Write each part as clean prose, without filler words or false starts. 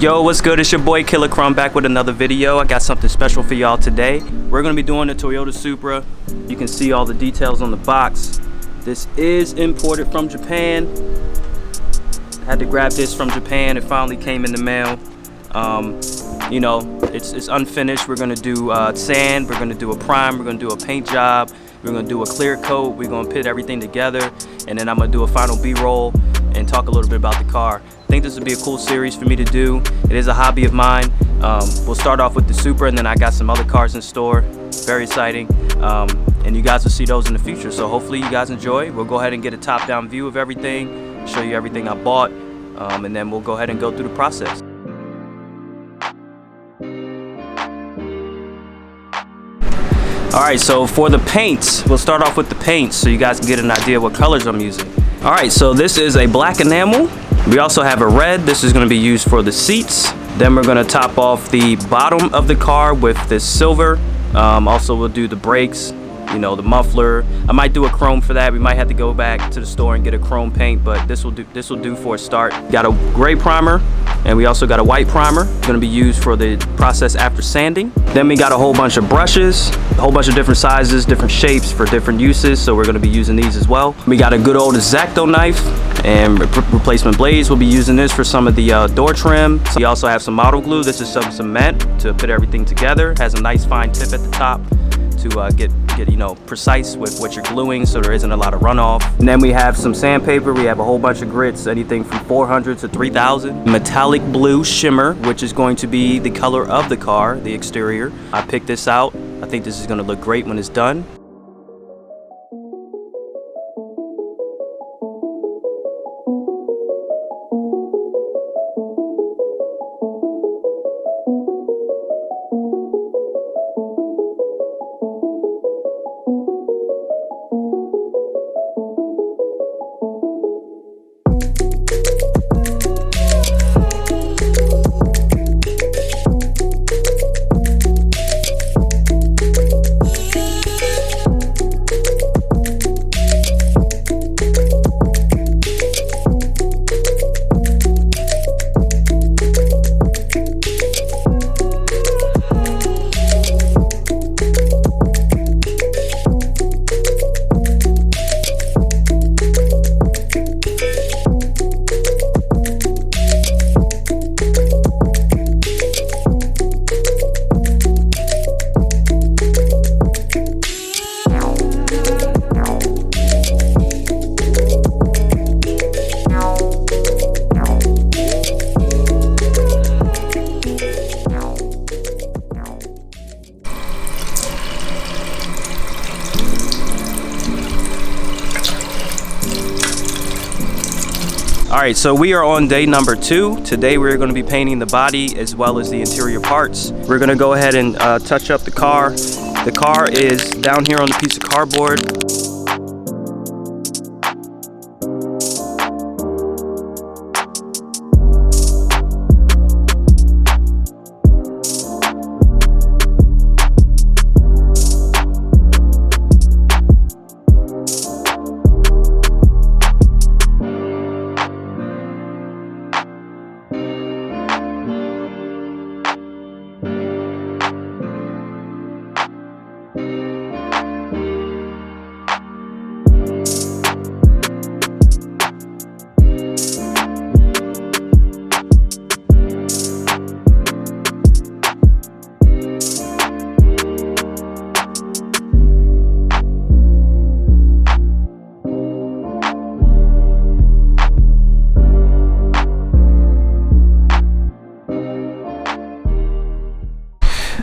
Yo, what's good? It's your boy Killer Crumb back with another video. I got something special for y'all today. We're gonna be doing the Toyota Supra. You can see all the details on the box. This is imported from Japan. Had to grab this from Japan. It finally came in the mail. You know, it's unfinished. We're gonna do sand. We're gonna do a prime. We're gonna do a paint job. We're gonna do a clear coat. We're gonna put everything together, and then I'm gonna do a final B-roll and talk a little bit about the car. I think this would be a cool series for me to do. It is a hobby of mine. We'll start off with the Supra, and then I got some other cars in store. Very exciting. And you guys will see those in the future. So hopefully you guys enjoy. We'll go ahead and get a top-down view of everything, show you everything I bought, and then we'll go ahead and go through the process. Alright, so for the paints, we'll start off with the paints so you guys can get an idea what colors I'm using. Alright, so this is a black enamel. We also have a red. This is going to be used for the seats. Then we're going to top off the bottom of the car with this silver. Also, we'll do the brakes, you know, the muffler. I might do a chrome for that. We might have to go back to the store and get a chrome paint, but this will do for a start. Got a gray primer, and we also got a white primer. It's going to be used for the process after sanding. Then we got a whole bunch of brushes, a whole bunch of different sizes, different shapes for different uses, so we're going to be using these as well. We got a good old X-Acto knife and replacement blades. We'll be using this for some of the door trim. We also have some model glue. This is some cement to put everything together. It has a nice fine tip at the top to get you know, precise with what you're gluing, so there isn't a lot of runoff. And then we have some sandpaper. We have a whole bunch of grits, anything from 400 to 3000. Metallic blue shimmer, which is going to be the color of the car, the exterior. I picked this out. I think this is going to look great when it's done. Alright, so we are on day number 2. Today we're going to be painting the body as well as the interior parts. We're going to go ahead and touch up the car. The car is down here on the piece of cardboard.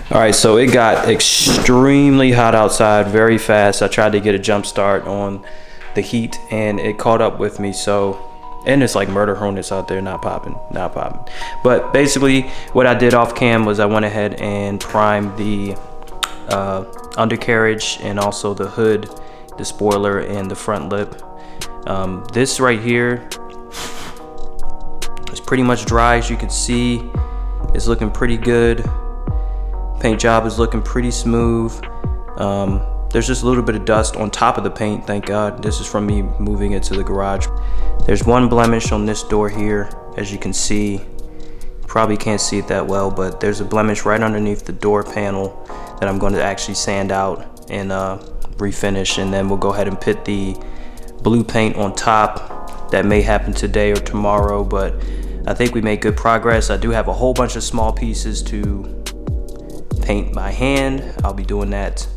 Alright, so it got extremely hot outside very fast. I tried to get a jump start on the heat and it caught up with me. So, and it's like murder hornets out there, not popping. But basically what I did off cam was I went ahead and primed the undercarriage and also the hood, the spoiler, and the front lip. This right here is pretty much dry, as you can see. It's looking pretty good. Paint job is looking pretty smooth. There's just a little bit of dust on top of the paint, thank God. This is from me moving it to the garage. There's one blemish on this door here, as you can see. probably can't see it that well, but there's a blemish right underneath the door panel that I'm going to actually sand out and refinish, and then we'll go ahead and put the blue paint on top. That may happen today or tomorrow, but I think we made good progress. I do have a whole bunch of small pieces to paint by hand. I'll be doing that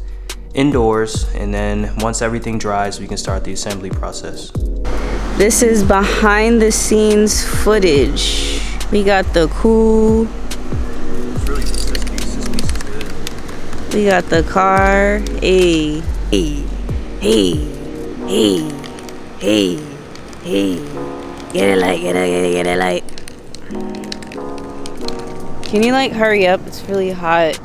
indoors, and then once everything dries, we can start the assembly process. This is behind the scenes footage. We got the cool. It's really just this piece. This piece is good. We got the car. Hey, hey, hey, hey, hey, hey. Get it light, get it light. Can you like hurry up? It's really hot.